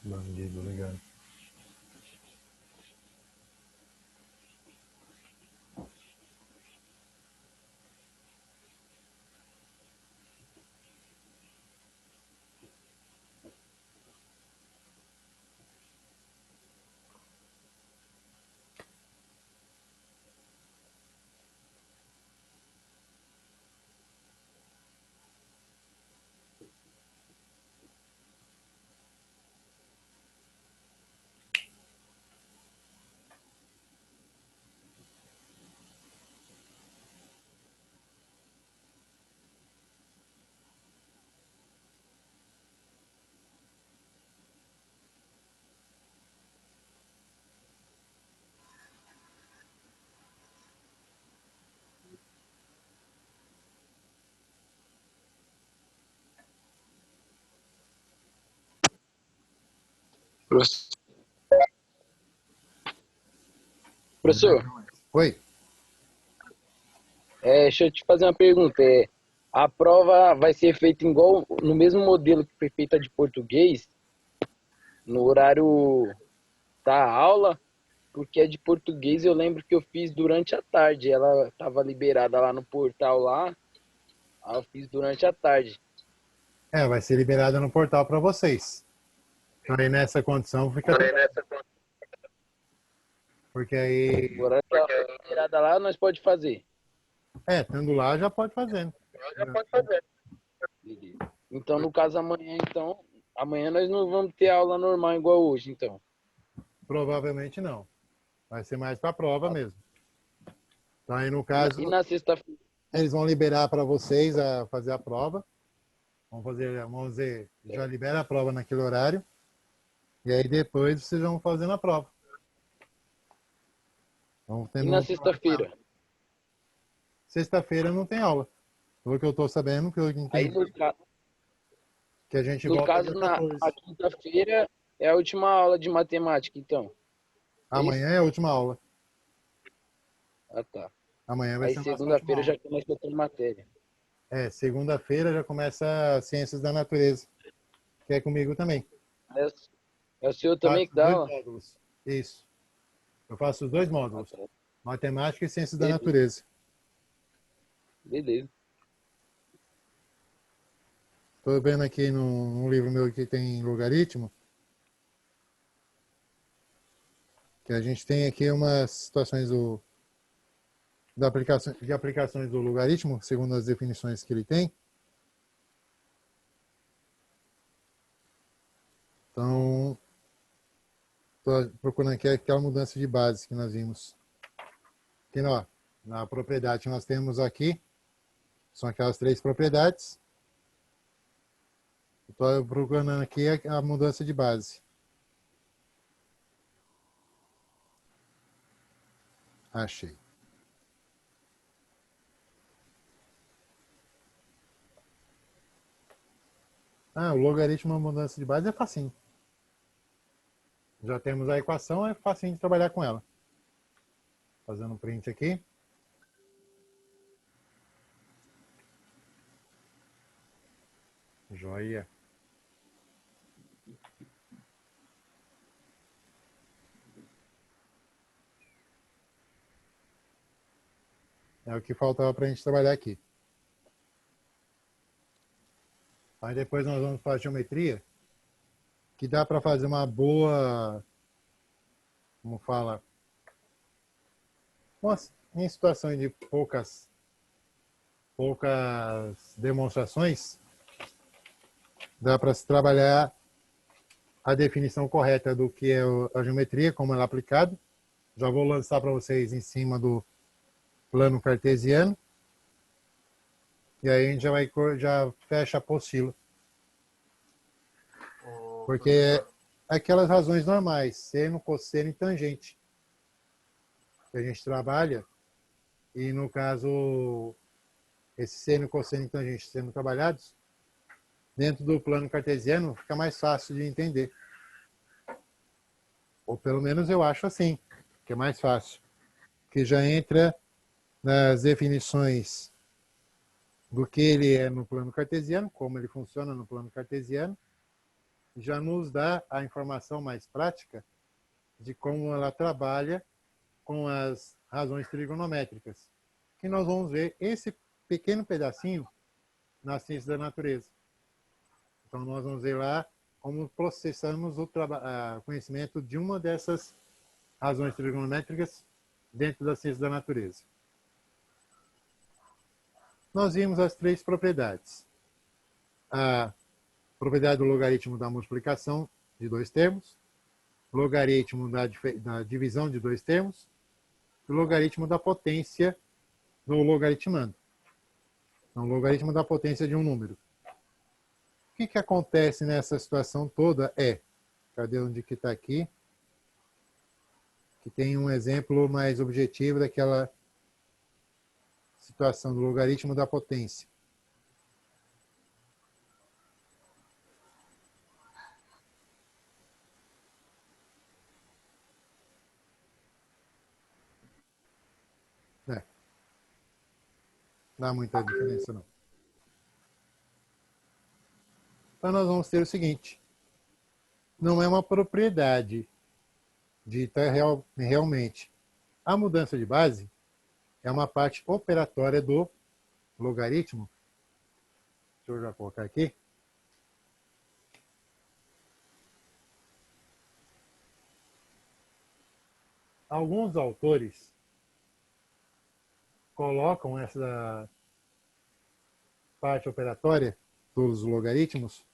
Bandido ligado. Professor, Vamos ver professor, aqui mais. Oi? deixa eu te fazer uma pergunta. A prova vai ser feita igual no mesmo modelo que foi feita de português, no horário da aula, porque a de português eu lembro que eu fiz durante a tarde. Ela estava liberada lá no portal lá, aí eu fiz durante a tarde. É, vai ser liberada no portal para vocês. Então aí nessa condição fica tudo bem. Porque aí, O horário que ela foi liberada lá, nós pode fazer. estando lá já pode fazer, né? Beleza. Então, no caso, amanhã nós não vamos ter aula normal igual hoje, então. Provavelmente não. Vai ser mais para prova Ah, mesmo. Então aí no E caso, na sexta-feira, eles vão liberar para vocês a fazer a prova. Vamos dizer, já libera a prova naquele horário. E aí depois vocês vão fazendo a prova. Vão e tendo na uma prova com ela. sexta-feira. Sexta-feira não tem aula. Pelo que eu tô sabendo, pelo que eu Aí, entendi, que a gente no volta caso, dia na 14. quinta-feira é a última aula de matemática, então. É Amanhã isso? é a última aula. Ah, tá. Amanhã vai Aí, ser a nossa última segunda-feira aula. já começa outra matéria. Segunda-feira já começa Ciências da Natureza, que é comigo também. É, é o senhor também Faço que os dá dois aula? módulos. Isso. Eu faço os dois Ah, módulos. tá. Matemática e Ciências da Beleza. Natureza. Beleza. Estou vendo aqui num livro meu que tem logaritmo, que a gente tem aqui umas situações de aplicações do logaritmo, segundo as definições que ele tem. Então, estou procurando aqui aquela mudança de base que nós vimos. Aqui, ó, na propriedade que nós temos aqui, são aquelas três propriedades. Estou procurando aqui a mudança de base. Achei. O logaritmo, a mudança de base é facinho. Já temos a equação, é facinho de trabalhar com ela. Fazendo um print aqui. Joia. É o que faltava para a gente trabalhar aqui. Aí depois nós vamos para a geometria, que dá para fazer uma boa, como fala, em situações de poucas demonstrações, dá para se trabalhar a definição correta do que é a geometria, como ela é aplicada. Já vou lançar para vocês em cima do plano cartesiano. E aí a gente já fecha a apostila. Porque é aquelas razões normais, seno, cosseno e tangente, que a gente trabalha. E no caso, esse seno, cosseno e tangente sendo trabalhados, dentro do plano cartesiano fica mais fácil de entender. Ou pelo menos eu acho assim, que é mais fácil. Que já entra nas definições do que ele é no plano cartesiano, como ele funciona no plano cartesiano, já nos dá a informação mais prática de como ela trabalha com as razões trigonométricas, que nós vamos ver esse pequeno pedacinho na ciência da natureza. Então, nós vamos ver lá como processamos o conhecimento de uma dessas razões trigonométricas dentro da ciência da natureza. Nós vimos as três propriedades. A propriedade do logaritmo da multiplicação de dois termos, logaritmo da divisão de dois termos, e o logaritmo da potência do logaritmando. Então, o logaritmo da potência de um número. O que acontece nessa situação toda é, cadê onde que está aqui? Que tem um exemplo mais objetivo daquela situação do logaritmo da potência. Não dá muita diferença, não. Então, nós vamos ter o seguinte. Não é uma propriedade dita realmente. A mudança de base é uma parte operatória do logaritmo. Deixa eu já colocar aqui. Alguns autores colocam essa parte operatória dos logaritmos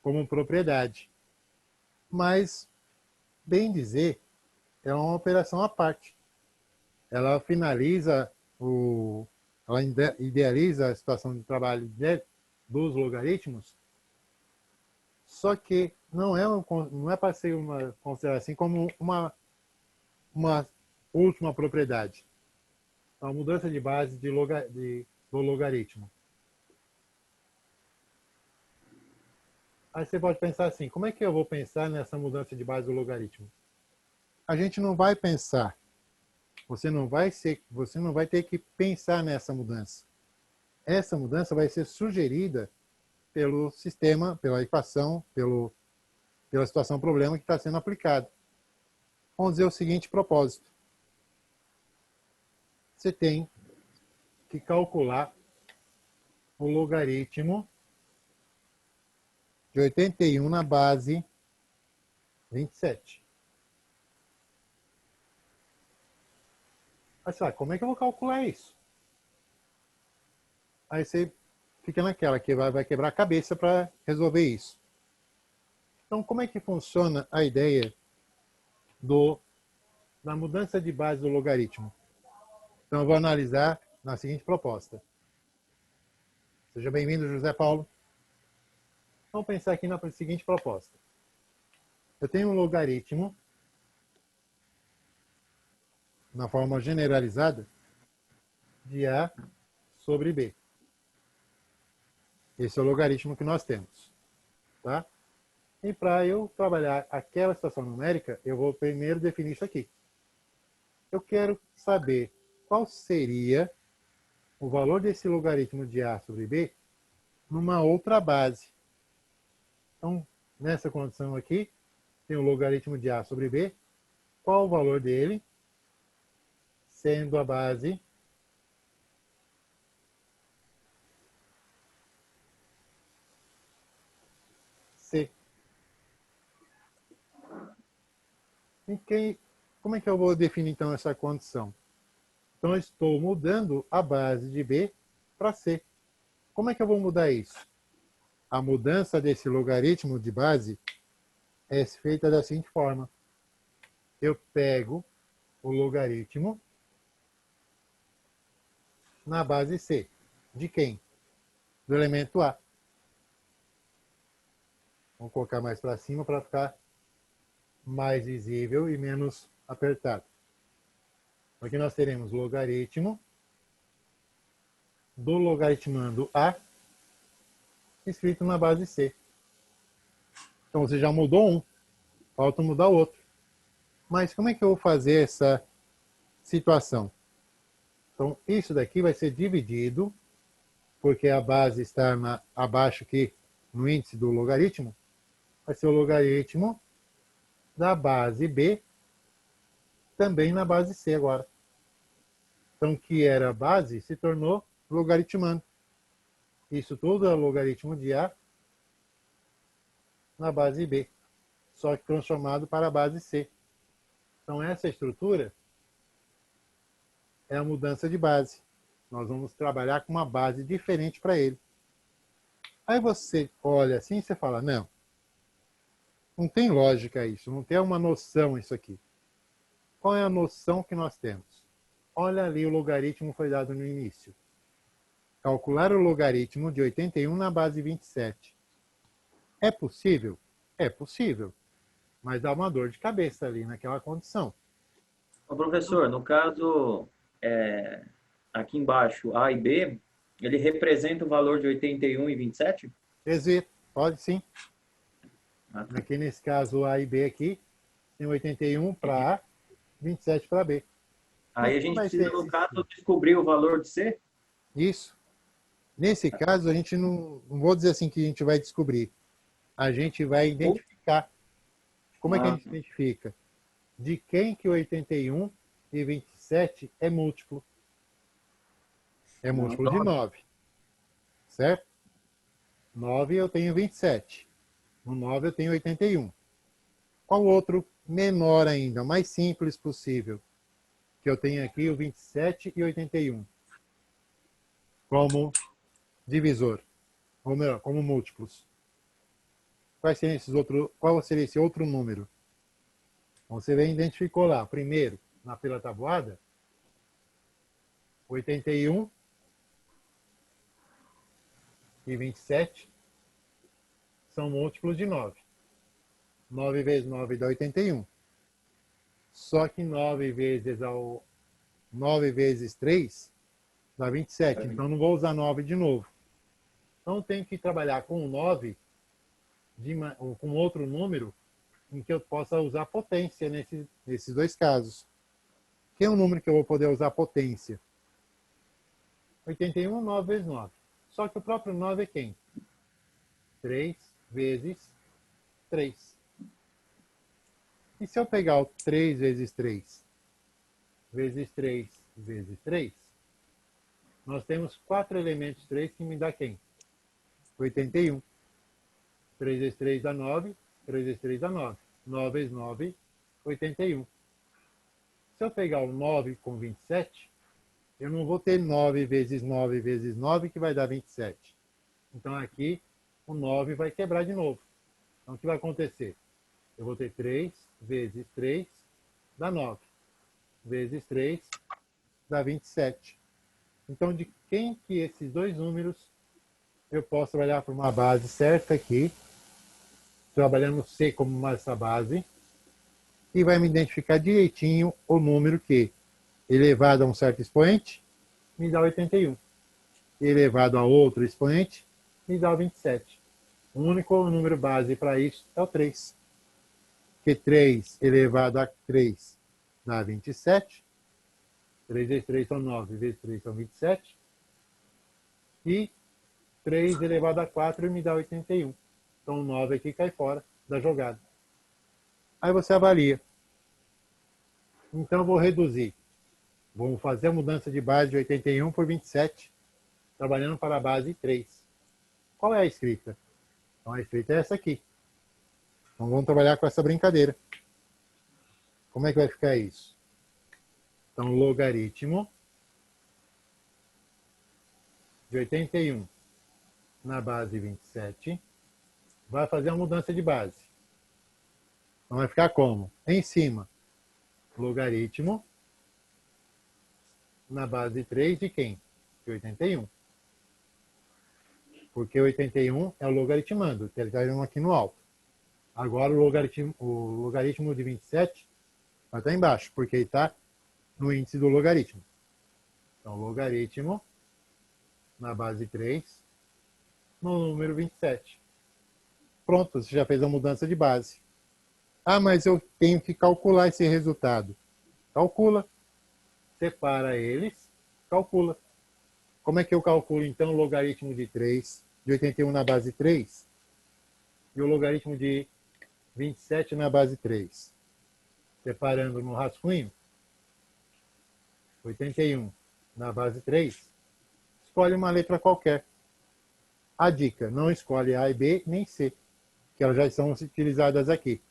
como propriedade. Mas, bem dizer, é uma operação à parte. Ela finaliza, ela idealiza a situação de trabalho dos logaritmos, só que não é para ser considerada assim como uma última propriedade. A mudança de base do logaritmo. Aí você pode pensar assim, como é que eu vou pensar nessa mudança de base do logaritmo? A gente não vai pensar, você não vai ter que pensar nessa mudança. Essa mudança vai ser sugerida pelo sistema, pela equação, pela situação problema que está sendo aplicado. Vamos dizer o seguinte propósito. Você tem que calcular o logaritmo de 81 na base 27. Aí você fala, como é que eu vou calcular isso? Aí você fica naquela que vai quebrar a cabeça para resolver isso. Então, como é que funciona a ideia da mudança de base do logaritmo? Então, eu vou analisar na seguinte proposta. Seja bem-vindo, José Paulo. Vamos pensar aqui na seguinte proposta. Eu tenho um logaritmo na forma generalizada de A sobre B. Esse é o logaritmo que nós temos. Tá? E para eu trabalhar aquela situação numérica, eu vou primeiro definir isso aqui. Eu quero saber qual seria o valor desse logaritmo de A sobre B numa outra base. Então, nessa condição aqui, tem o logaritmo de A sobre B. Qual o valor dele? Sendo a base C. Como é que eu vou definir, então, essa condição? Então, eu estou mudando a base de B para C. Como é que eu vou mudar isso? A mudança desse logaritmo de base é feita da seguinte forma. Eu pego o logaritmo na base C. De quem? Do elemento A. Vou colocar mais para cima para ficar mais visível e menos apertado. Aqui nós teremos o logaritmo do logaritmando A escrito na base C. Então você já mudou um, falta mudar o outro. Mas como é que eu vou fazer essa situação? Então isso daqui vai ser dividido, porque a base está abaixo aqui no índice do logaritmo, vai ser o logaritmo da base B também na base C agora. Então, que era base se tornou logaritmando. Isso tudo é logaritmo de A na base B, só que transformado para a base C. Então, essa estrutura é a mudança de base. Nós vamos trabalhar com uma base diferente para ele. Aí você olha assim e você fala, não tem lógica isso, não tem uma noção isso aqui. Qual é a noção que nós temos? Olha ali, o logaritmo foi dado no início. Calcular o logaritmo de 81 na base 27. É possível? É possível. Mas dá uma dor de cabeça ali naquela condição. Ô, professor, no caso, aqui embaixo, A e B, ele representa o valor de 81 e 27? Exito, pode sim. Ah, tá. Aqui nesse caso, A e B aqui, tem 81 para A, 27 para B. Aí a Mas gente vai precisa, ser no esse caso, descobrir o valor de C? Isso. Nesse caso, a gente não vou dizer assim que a gente vai descobrir. A gente vai identificar. Como é que a gente identifica? De quem que 81 e 27 é múltiplo? É múltiplo de 9. Certo? 9 eu tenho 27. No 9 eu tenho 81. Qual outro menor ainda, mais simples possível? Que eu tenho aqui o 27 e 81. Como divisor. Ou melhor, como múltiplos. Qual seria esse outro número? Você identificou lá, primeiro, pela tabuada, 81 e 27 são múltiplos de 9. 9 vezes 9 dá 81. Só que 9 vezes 3 dá 27. Então não vou usar 9 de novo. Então tenho que trabalhar com 9, com outro número, em que eu possa usar potência nesses dois casos. Que é um número que eu vou poder usar potência? 81, 9 vezes 9. Só que o próprio 9 é quem? 3 vezes 3. E se eu pegar o 3 vezes 3, vezes 3, vezes 3, nós temos 4 elementos 3 que me dá quem? 81. 3 vezes 3 dá 9, 3 vezes 3 dá 9. 9 vezes 9, 81. Se eu pegar o 9 com 27, eu não vou ter 9 vezes 9 vezes 9, que vai dar 27. Então aqui o 9 vai quebrar de novo. Então o que vai acontecer? Eu vou ter 3 vezes 3 dá 9. Vezes 3 dá 27. Então de quem que esses dois números eu posso trabalhar por uma base certa aqui, trabalhando C como essa base, e vai me identificar direitinho o número que, elevado a um certo expoente, me dá 81. Elevado a outro expoente, me dá 27. O único número base para isso é o 3. Porque 3 elevado a 3 dá 27. 3 vezes 3 são 9, vezes 3 são 27. E 3 elevado a 4 me dá 81. Então o 9 aqui cai fora da jogada. Aí você avalia. Então eu vou reduzir. Vamos fazer a mudança de base de 81 por 27, trabalhando para a base 3. Qual é a escrita? Então a escrita é essa aqui. Então vamos trabalhar com essa brincadeira. Como é que vai ficar isso? Então logaritmo de 81 na base 27 vai fazer uma mudança de base. Então vai ficar como? Em cima, logaritmo na base 3 de quem? De 81. Porque 81 é o logaritmando, que ele está aqui no alto. Agora o logaritmo de 27 vai estar embaixo, porque ele está no índice do logaritmo. Então, logaritmo na base 3 no número 27. Pronto, você já fez a mudança de base. Ah, mas eu tenho que calcular esse resultado. Calcula. Separa eles, calcula. Como é que eu calculo, então, o logaritmo de 3, de 81 na base 3, e o logaritmo de 27 na base 3? Separando no rascunho, 81 na base 3, escolhe uma letra qualquer. A dica, não escolhe A e B nem C, que elas já são utilizadas aqui.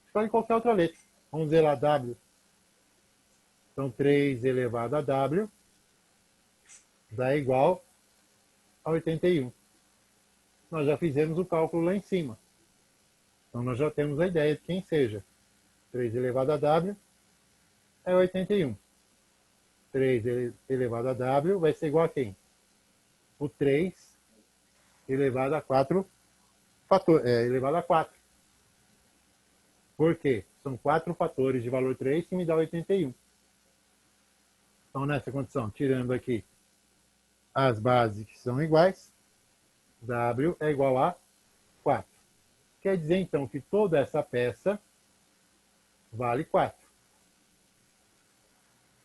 Escolhe qualquer outra letra. Vamos ver lá W. Então, 3 elevado a W dá igual a 81. Nós já fizemos o cálculo lá em cima. Então, nós já temos a ideia de quem seja. 3 elevado a W é 81. 3 elevado a W vai ser igual a quem? O 3 elevado a 4 elevado a 4. Por quê? São 4 fatores de valor 3 que me dá 81. Então, nessa condição, tirando aqui as bases que são iguais, W é igual a 4. Quer dizer, então, que toda essa peça vale 4.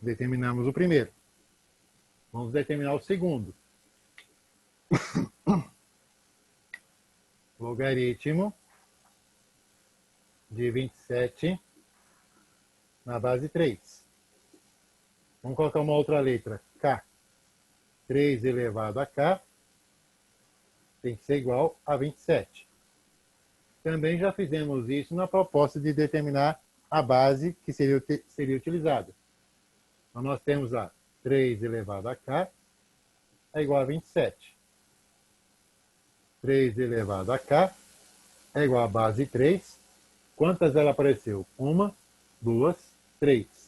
Determinamos o primeiro. Vamos determinar o segundo. Logaritmo de 27 na base 3. Vamos colocar uma outra letra, K. 3 elevado a K tem que ser igual a 27. Também já fizemos isso na proposta de determinar a base que seria utilizada. Então, nós temos lá 3 elevado a K é igual a 27. 3 elevado a K é igual a base 3. Quantas ela apareceu? 1, 2, 3.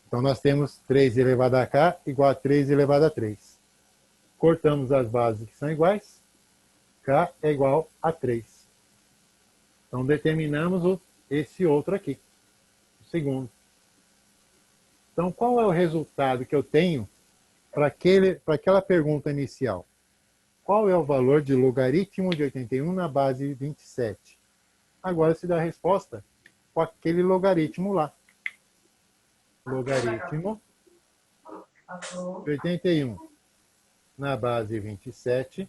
Então, nós temos 3 elevado a K igual a 3 elevado a 3. Cortamos as bases que são iguais. K é igual a 3. Então, determinamos esse outro aqui, o segundo. Então, qual é o resultado que eu tenho para aquela pergunta inicial? Qual é o valor de logaritmo de 81 na base 27? Agora se dá a resposta com aquele logaritmo lá. Logaritmo de 81 na base 27.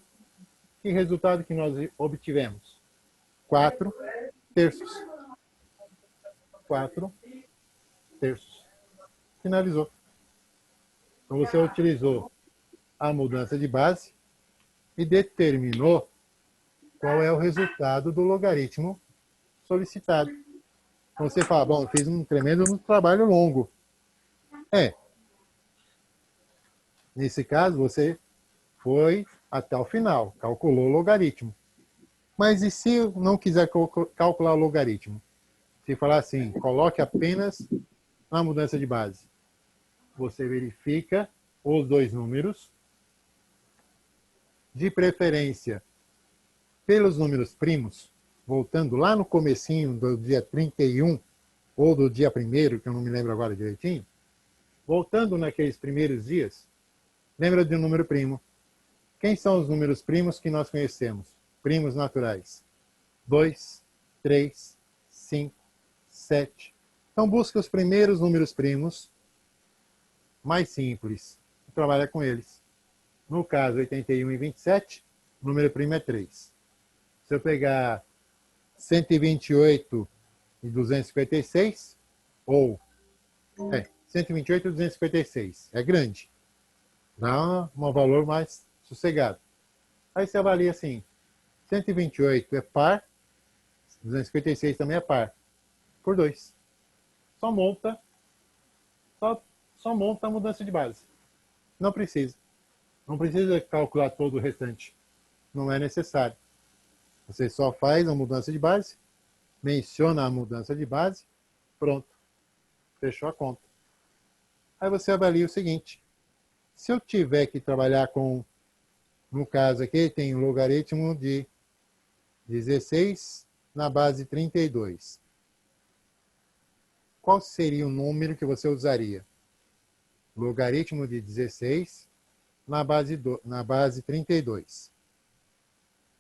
Que resultado que nós obtivemos? 4 terços. 4 terços. Finalizou. Então você utilizou a mudança de base e determinou qual é o resultado do logaritmo solicitado. Então você fala, bom, eu fiz um tremendo trabalho longo. Nesse caso, você foi até o final, calculou o logaritmo. Mas e se eu não quiser calcular o logaritmo? Se falar assim, coloque apenas a mudança de base. Você verifica os dois números, de preferência pelos números primos, voltando lá no comecinho do dia 31 ou do dia 1º, que eu não me lembro agora direitinho, voltando naqueles primeiros dias, lembra de um número primo. Quem são os números primos que nós conhecemos? Primos naturais. 2, 3, 5, 7. Então busca os primeiros números primos mais simples e trabalha com eles. No caso, 81 e 27, o número primo é 3. Se eu pegar 128 e 256, ou 128 e 256, é grande. Dá um valor mais sossegado. Aí você avalia assim, 128 é par, 256 também é par, por 2. Só monta a mudança de base. Não precisa. Não precisa calcular todo o restante. Não é necessário. Você só faz a mudança de base, menciona a mudança de base, pronto. Fechou a conta. Aí você avalia o seguinte. Se eu tiver que trabalhar com, no caso aqui, tem um logaritmo de 16 na base 32. Qual seria o número que você usaria? Logaritmo de 16 na base 32.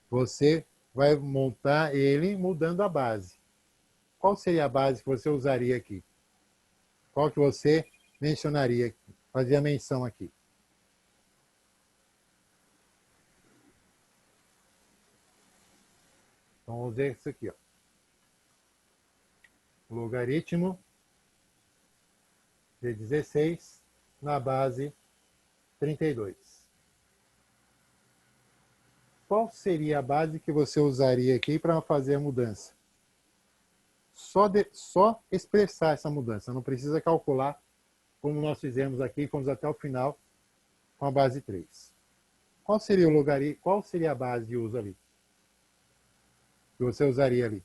Você vai montar ele mudando a base. Qual seria a base que você usaria aqui? Qual que você mencionaria aqui? Fazia menção aqui. Então, vamos ver isso aqui, ó. Logaritmo de 16 na base 32. Qual seria a base que você usaria aqui para fazer a mudança? Só expressar essa mudança, não precisa calcular como nós fizemos aqui, fomos até o final com a base 3. Qual seria o logaritmo? Qual seria a base de uso ali? Que você usaria ali?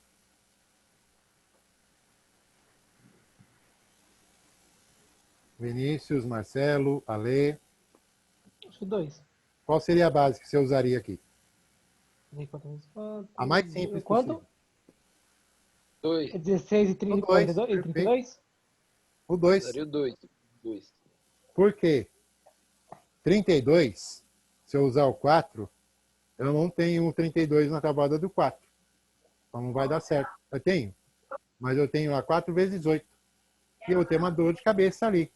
Vinícius, Marcelo, Ale. Acho que 2. Qual seria a base que você usaria aqui? A mais simples Quanto? possível. 2. 16 e 30 O dois, 42? E 32? O 2. Daria o 2. Por quê? 32, se eu usar o 4, eu não tenho um 32 na tabuada do 4. Então não vai dar certo. Eu tenho, mas eu tenho lá 4 vezes 8. E eu tenho uma dor de cabeça ali.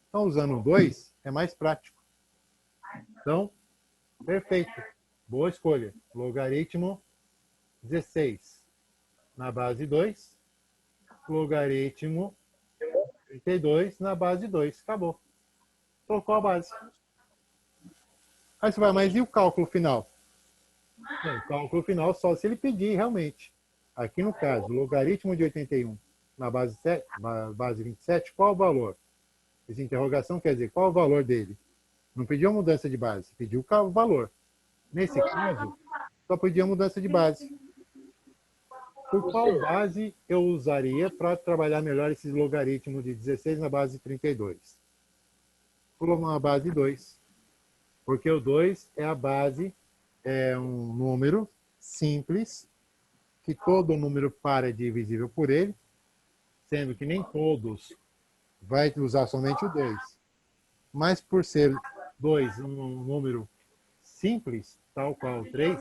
Então, usando o 2, é mais prático. Então, perfeito. Boa escolha. Logaritmo 16 na base 2. Logaritmo 32 na base 2. Acabou. Trocou a base. Aí você vai, mas e o cálculo final? Não, o cálculo final só se ele pedir realmente. Aqui no caso, logaritmo de 81 na base 27, qual o valor? Essa interrogação quer dizer, qual o valor dele? Não pediu a mudança de base, pediu o valor. Nesse caso, só pediu a mudança de base. Por qual base eu usaria para trabalhar melhor esses logaritmos de 16 na base 32? Vou uma base 2. Porque o 2 é a base, é um número simples, que todo número par é divisível por ele, sendo que nem todos vai usar somente o 2. Mas por ser 2 um número simples, tal qual o 3,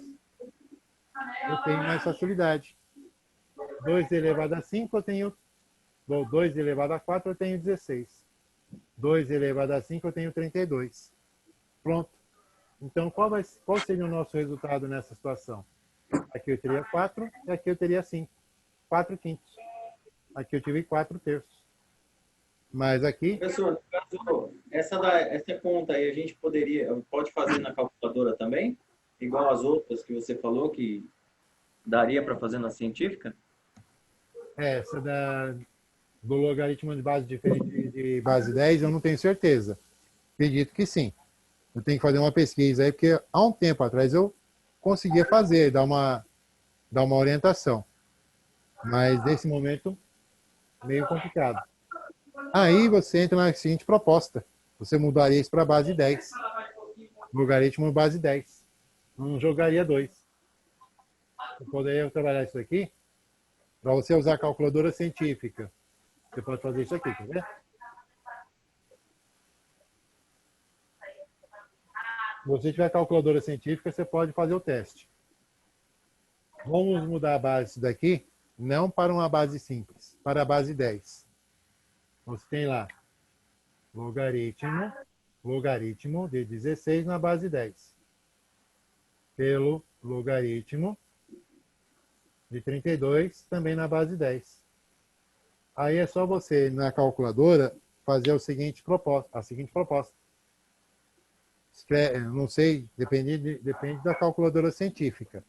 eu tenho mais facilidade. 2 elevado a 5 eu tenho 2 elevado a 4 eu tenho 16. 2 elevado a 5 eu tenho 32. Pronto. Então, qual seria o nosso resultado nessa situação? Aqui eu teria 4 e aqui eu teria 5. 4 quintos. Aqui eu tive 4 terços. Mas aqui... Professor, no caso, essa conta aí a gente pode fazer na calculadora também? Igual as outras que você falou que daria para fazer na científica? Essa do logaritmo de base diferente de base 10, eu não tenho certeza. Acredito que sim. Eu tenho que fazer uma pesquisa aí, porque há um tempo atrás eu conseguia fazer, dar uma orientação. Mas nesse momento, meio complicado. Aí você entra na seguinte proposta. Você mudaria isso para base 10. Logaritmo base 10. Não jogaria 2. Eu poderia trabalhar isso aqui para você usar a calculadora científica. Você pode fazer isso aqui, quer ver? Se você tiver calculadora científica, você pode fazer o teste. Vamos mudar a base daqui, não para uma base simples, para a base 10. Você tem lá logaritmo de 16 na base 10. Pelo logaritmo de 32, também na base 10. Aí é só você, na calculadora, fazer a seguinte proposta. Não sei, depende da calculadora científica.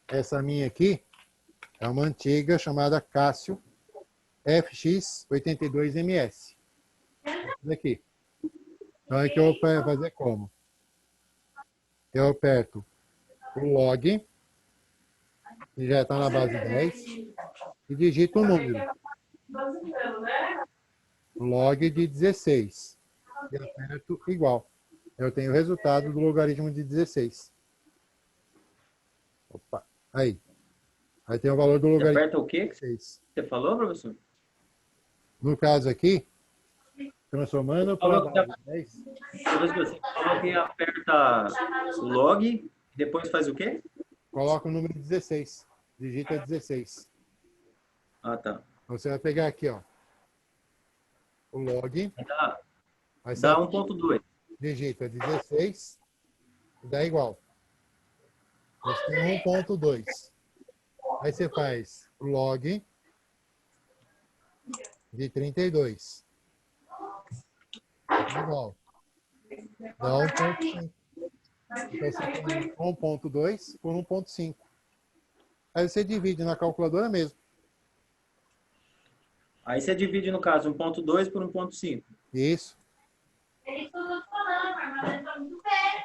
Essa minha aqui é uma antiga chamada Cássio FX82MS. Essa aqui. Então, aqui eu vou fazer como? Eu aperto o log, que já está na base 10, e digito o número. Log de 16. E aperto igual. Eu tenho o resultado do logaritmo de 16. Opa, aí. Aí tem o valor do logaritmo Você aperta o quê? de 16. Você falou, professor? No caso aqui, transformando para a base 10. Você falou que aperta o log e depois faz o quê? Coloca o número 16. Digita 16. Ah, tá. Você vai pegar aqui, ó, o log. Dá, Aí você dá 1.2. digita 16 e dá igual. Você tem 1.2. Aí você faz log de 32. Igual. Dá 1.5. Então você tem 1.2 por 1.5. Aí você divide na calculadora mesmo. Aí você divide, no caso, 1.2 por 1.5. Isso.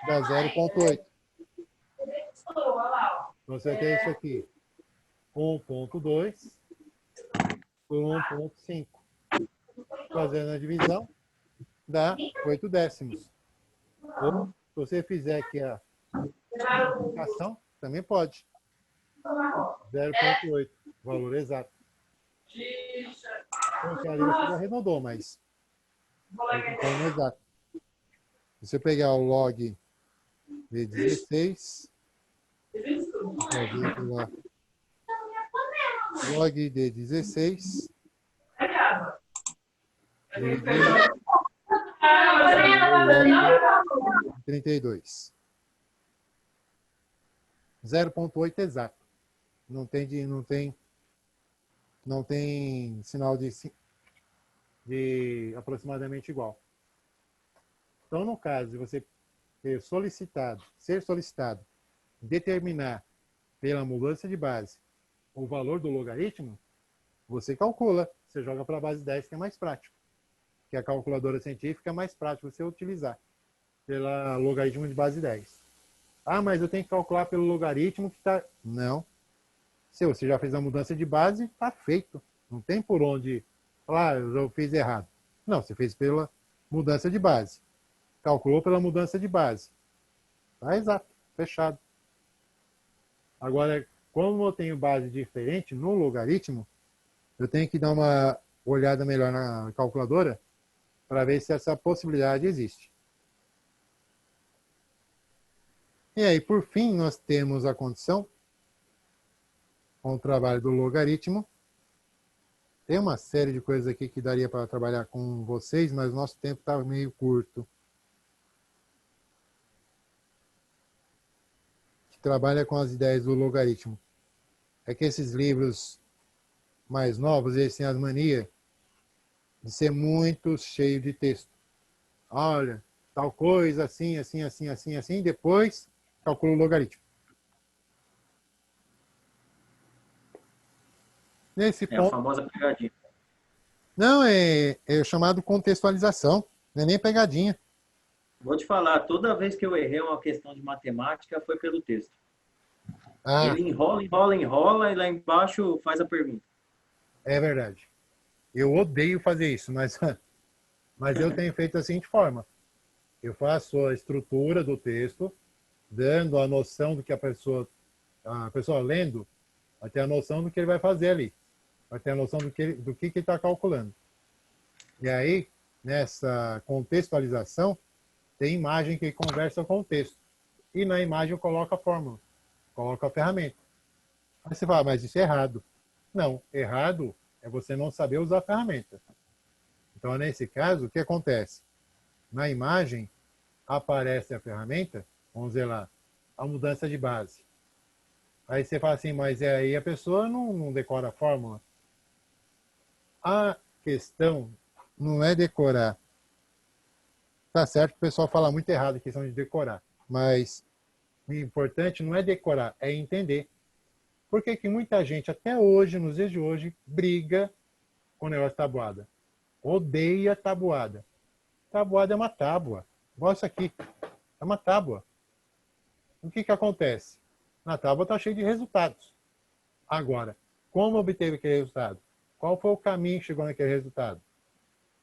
Dá 0.8. Então você tem isso aqui. 1.2 por 1.5. Fazendo a divisão, dá 8 décimos. Ou, se você fizer aqui a multiplicação, também pode. 0.8, valor exato. Porque ali você já arredondou, mas é exato. Se você pegar o log de 16, fazer pela log de 16, dividido pelo log de 32. 0.8 exato. Não tem sinal de aproximadamente igual. Então, no caso de você ser solicitado, determinar pela mudança de base o valor do logaritmo, você calcula, você joga para a base 10, que é mais prático. Que a calculadora científica é mais prático você utilizar pela logaritmo de base 10. Ah, mas eu tenho que calcular pelo logaritmo que está... Não. Se você já fez a mudança de base, está feito. Não tem por onde falar, eu fiz errado. Não, você fez pela mudança de base. Calculou pela mudança de base. Tá exato, fechado. Agora, como eu tenho base diferente no logaritmo, eu tenho que dar uma olhada melhor na calculadora para ver se essa possibilidade existe. E aí, por fim, nós temos a condição com o trabalho do logaritmo. Tem uma série de coisas aqui que daria para trabalhar com vocês, mas o nosso tempo está meio curto. Que trabalha com as ideias do logaritmo. É que esses livros mais novos, eles têm as manias de ser muito cheio de texto. Olha, tal coisa, assim, assim, assim, assim, assim, depois calcula o logaritmo. Nesse É a ponto, famosa pegadinha. não, é chamado contextualização, não é nem pegadinha. Vou te falar, toda vez que eu errei uma questão de matemática foi pelo texto. Ah, Ele enrola, enrola, enrola e lá embaixo faz a pergunta. é verdade. Eu odeio fazer isso, mas eu tenho feito da seguinte forma. Eu faço a estrutura do texto, dando a noção do que a pessoa lendo, vai ter a noção do que ele vai fazer ali. Vai ter a noção do que ele está calculando. E aí, nessa contextualização, tem imagem que conversa com o texto. E na imagem eu coloco a fórmula, coloco a ferramenta. Aí você fala, mas isso é errado. Não, errado é você não saber usar a ferramenta. Então, nesse caso, o que acontece? Na imagem, aparece a ferramenta, vamos ver lá, a mudança de base. Aí você fala assim, mas aí a pessoa não decora a fórmula. A questão não é decorar. Tá certo que o pessoal fala muito errado a questão de decorar, mas o importante não é decorar, é entender. Por que que muita gente, até hoje, nos dias de hoje, briga com o negócio de tabuada? Odeia tabuada. Tabuada é uma tábua. Igual isso aqui. É uma tábua. O que que acontece? Na tábua está cheio de resultados. Agora, como obteve aquele resultado? Qual foi o caminho que chegou naquele resultado?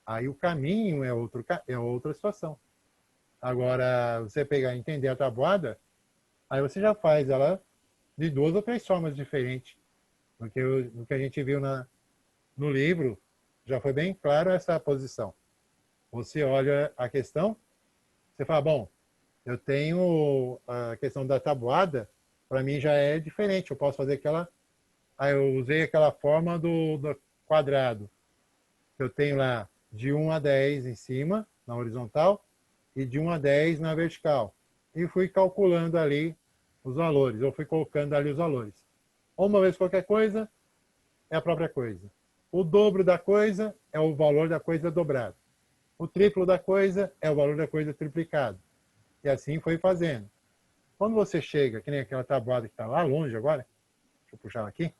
Aí o caminho é outra situação. Agora, você pegar e entender a tabuada, aí você já faz ela de 2 ou 3 formas diferentes. No que a gente viu no livro, já foi bem claro essa posição. Você olha a questão, você fala, bom, eu tenho a questão da tabuada, para mim já é diferente, eu posso fazer aquela... Aí eu usei aquela forma do quadrado, que eu tenho lá de 1 a 10 em cima, na horizontal, e de 1 a 10 na vertical. E fui calculando ali os valores, eu fui colocando ali os valores. Uma vez qualquer coisa, é a própria coisa. O dobro da coisa é o valor da coisa dobrado. O triplo da coisa é o valor da coisa triplicado. E assim foi fazendo. Quando você chega, que nem aquela tabuada que está lá longe agora, deixa eu puxar ela aqui.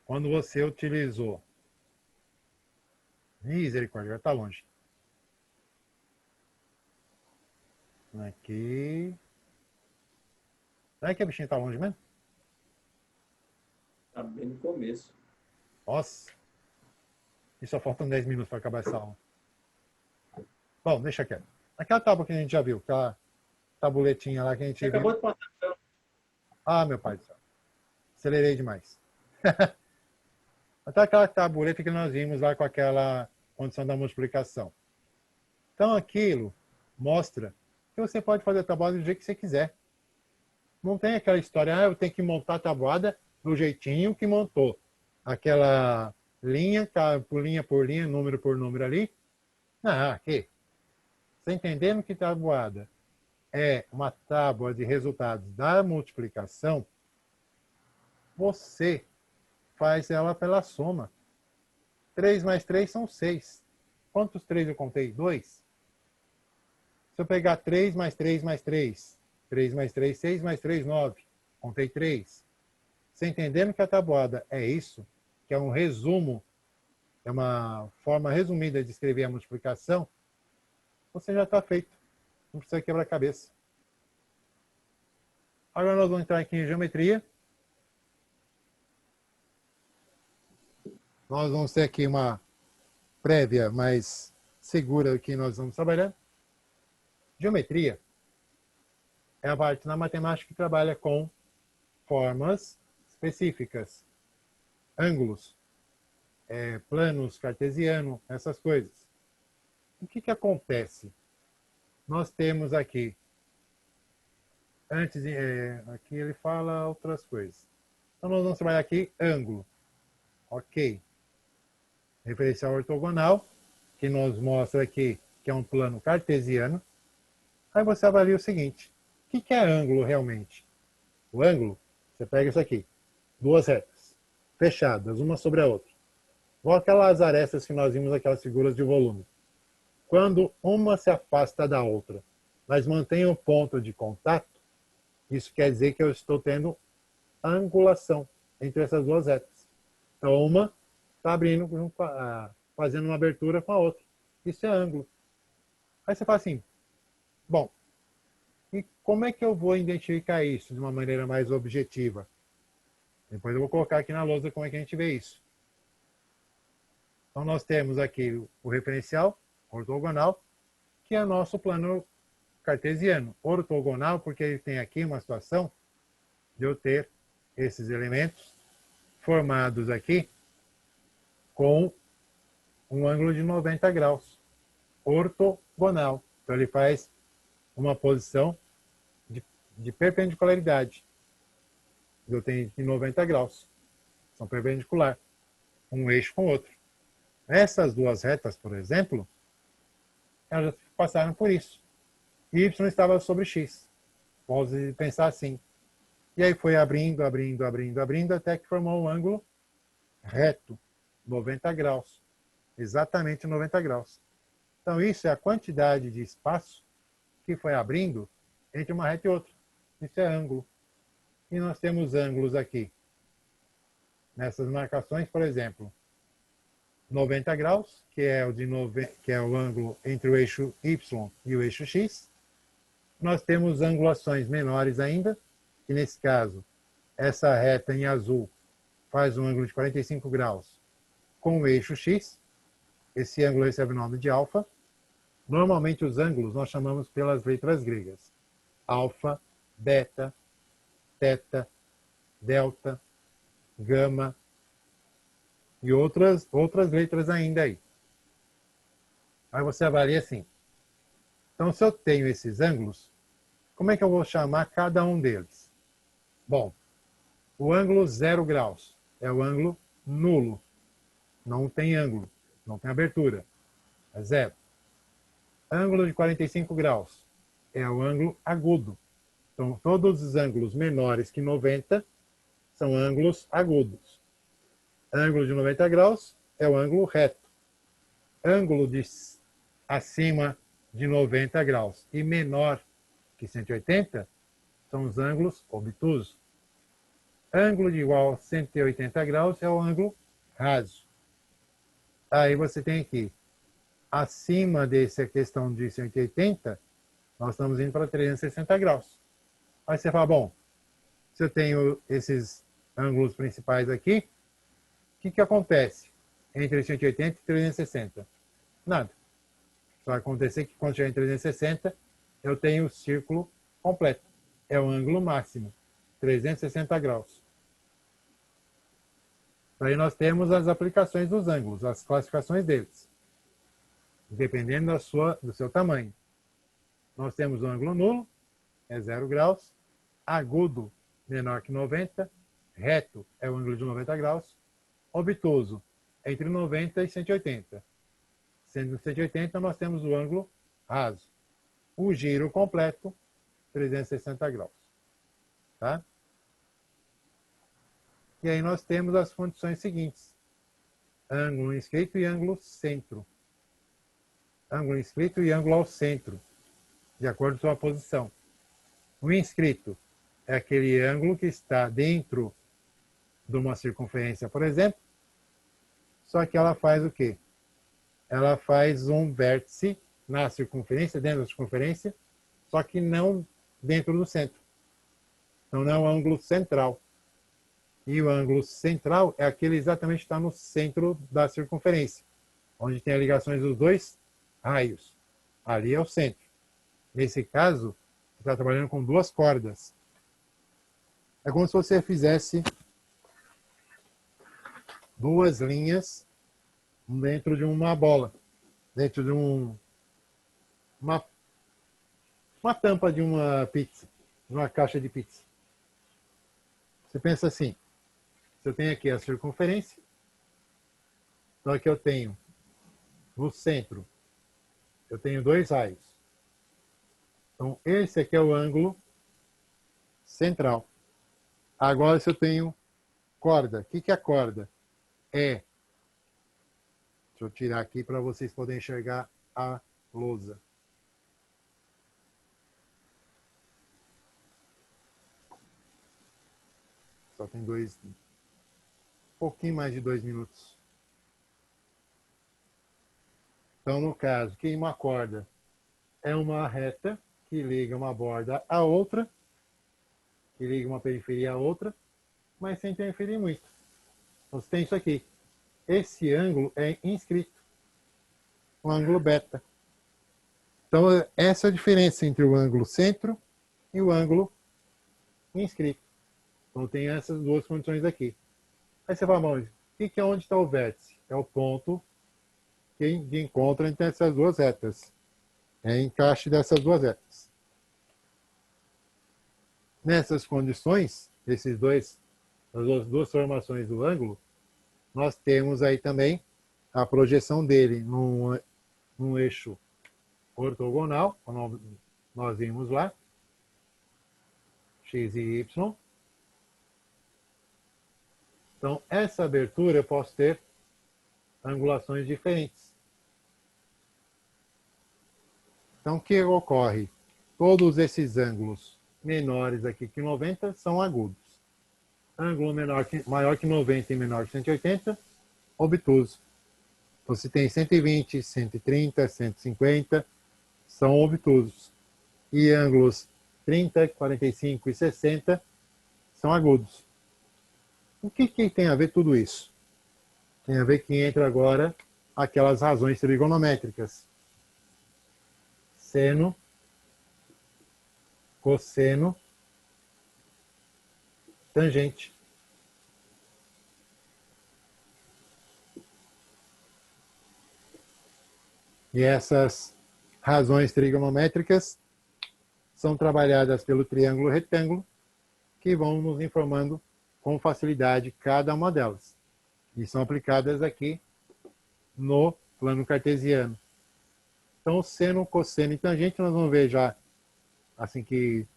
Quando você utilizou... Misericórdia, já está longe. Aqui... Será que a bichinha está longe mesmo? Tá bem no começo. Nossa. E só faltam 10 minutos para acabar essa aula. Bom, deixa quieto. Aquela tábua que a gente já viu, aquela tabuletinha lá que a gente Você viu. acabou de passar. Ah, meu pai do céu. Acelerei demais. Até aquela tabuleta que nós vimos lá com aquela condição da multiplicação. Então aquilo mostra que você pode fazer a tabuada do jeito que você quiser. Não tem aquela história, eu tenho que montar a tabuada do jeitinho que montou. Aquela linha por linha, número por número ali. Ah, aqui. Você entendendo que tabuada é uma tábua de resultados da multiplicação, você faz ela pela soma. 3 mais 3 são 6. Quantos 3 eu contei? 2. Se eu pegar 3 mais 3 mais 3, 3 mais 3, 6 mais 3, 9. Contei 3. Você entendendo que a tabuada é isso, que é um resumo, é uma forma resumida de escrever a multiplicação, você já está feito. Não precisa quebrar a cabeça. Agora nós vamos entrar aqui em geometria. Nós vamos ter aqui uma prévia mais segura do que nós vamos trabalhar. Geometria é a parte na matemática que trabalha com formas específicas, ângulos, planos cartesianos, essas coisas. O que acontece? Nós temos aqui, aqui ele fala outras coisas. Então nós vamos trabalhar aqui ângulo. Ok. Referencial ortogonal, que nos mostra aqui que é um plano cartesiano. Aí você avalia o seguinte, o que é ângulo realmente? O ângulo, você pega isso aqui, duas retas, fechadas, uma sobre a outra. Igual aquelas arestas que nós vimos, aquelas figuras de volume. Quando uma se afasta da outra, mas mantém o ponto de contato, isso quer dizer que eu estou tendo angulação entre essas duas retas. Então, uma está abrindo, fazendo uma abertura com a outra. Isso é ângulo. Aí você fala assim, bom, e como é que eu vou identificar isso de uma maneira mais objetiva? Depois eu vou colocar aqui na lousa como é que a gente vê isso. Então nós temos aqui o referencial ortogonal, que é nosso plano cartesiano. Ortogonal porque ele tem aqui uma situação de eu ter esses elementos formados aqui com um ângulo de 90 graus. Ortogonal. Então ele faz uma posição de perpendicularidade. Eu tenho de 90 graus. São perpendicular. Um eixo com o outro. Essas duas retas, por exemplo, elas passaram por isso. Y estava sobre X. Pode pensar assim. E aí foi abrindo, abrindo, abrindo, abrindo, até que formou um ângulo reto, 90 graus. Exatamente 90 graus. Então isso é a quantidade de espaço que foi abrindo entre uma reta e outra. Isso é ângulo. E nós temos ângulos aqui. Nessas marcações, por exemplo, 90 graus, que é o ângulo entre o eixo Y e o eixo X. Nós temos angulações menores ainda, que nesse caso, essa reta em azul faz um ângulo de 45 graus com o eixo X. Esse ângulo recebe o nome de alfa. Normalmente os ângulos nós chamamos pelas letras gregas. Alfa, beta, teta, delta, gama e outras letras ainda aí. Aí você avalia assim. Então, se eu tenho esses ângulos, como é que eu vou chamar cada um deles? Bom, o ângulo 0 graus é o ângulo nulo. Não tem ângulo, não tem abertura. É zero. Ângulo de 45 graus é o ângulo agudo. Então, todos os ângulos menores que 90 são ângulos agudos. Ângulo de 90 graus é o ângulo reto. Ângulo acima de 90 graus e menor que 180 são os ângulos obtusos. Ângulo de igual a 180 graus é o ângulo raso. Aí você tem aqui, acima dessa questão de 180, nós estamos indo para 360 graus. Aí você fala, bom, se eu tenho esses ângulos principais aqui, o que acontece entre 180 e 360? Nada. Só vai acontecer que quando chegar em 360, eu tenho o círculo completo. É o ângulo máximo, 360 graus. Aí nós temos as aplicações dos ângulos, as classificações deles, dependendo do seu tamanho. Nós temos o ângulo nulo, é 0 graus, agudo, menor que 90, reto é o ângulo de 90 graus, obtuso, entre 90 e 180. Sendo 180, nós temos o ângulo raso. O giro completo, 360 graus. Tá? E aí nós temos as condições seguintes. Ângulo inscrito e ângulo centro. Ângulo inscrito e ângulo ao centro, de acordo com sua posição. O inscrito é aquele ângulo que está dentro de uma circunferência, por exemplo, só que ela faz o quê? Ela faz um vértice na circunferência, dentro da circunferência, só que não dentro do centro. Então não é um ângulo central. E o ângulo central é aquele exatamente que está no centro da circunferência, onde tem as ligações dos dois raios. Ali é o centro. Nesse caso, você está trabalhando com duas cordas. É como se você fizesse duas linhas dentro de uma bola, dentro de uma tampa de uma pizza, de uma caixa de pizza. Você pensa assim, eu tenho aqui a circunferência, então aqui eu tenho no centro, eu tenho dois raios. Então esse aqui é o ângulo central. Agora se eu tenho corda, o que é a corda? Deixa eu tirar aqui para vocês poderem enxergar a lousa. Só tem um pouquinho mais de 2 minutos. Então, no caso, que uma corda é uma reta que liga uma borda à outra, que liga uma periferia à outra, mas sem interferir muito. Então, você tem isso aqui. Esse ângulo é inscrito, o ângulo beta. Então, essa é a diferença entre o ângulo centro e o ângulo inscrito. Então, tem essas duas condições aqui. Aí você fala, bom, o que é onde está o vértice? É o ponto de encontro entre essas duas retas. É encaixe dessas duas retas. Nessas condições, as duas formações do ângulo, nós temos aí também a projeção dele num eixo ortogonal, como nós vimos lá, x e y. Então, essa abertura eu posso ter angulações diferentes. Então, o que ocorre? Todos esses ângulos menores aqui que 90 são agudos. Ângulo maior que 90 e menor que 180, obtuso. Então, se tem 120, 130, 150, são obtusos. E ângulos 30, 45 e 60 são agudos. O que tem a ver tudo isso? Tem a ver que entra agora aquelas razões trigonométricas. Seno, cosseno, tangente. E essas razões trigonométricas são trabalhadas pelo triângulo retângulo, que vão nos informando com facilidade cada uma delas. E são aplicadas aqui no plano cartesiano. Então, seno, cosseno e tangente, nós vamos ver já, assim que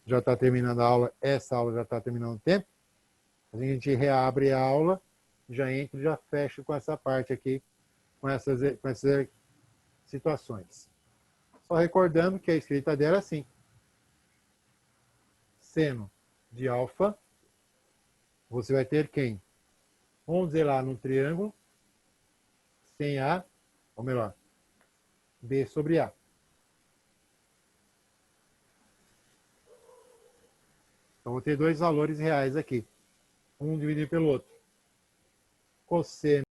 já está terminando a aula, essa aula já está terminando o tempo, a gente reabre a aula, já entra e já fecha com essa parte aqui, com essas situações. Só recordando que a escrita dela é assim. Seno de alfa, você vai ter quem? Vamos dizer lá no triângulo, sem A, ou melhor, B sobre A. Então, vou ter dois valores reais aqui. Um dividido pelo outro. Cosseno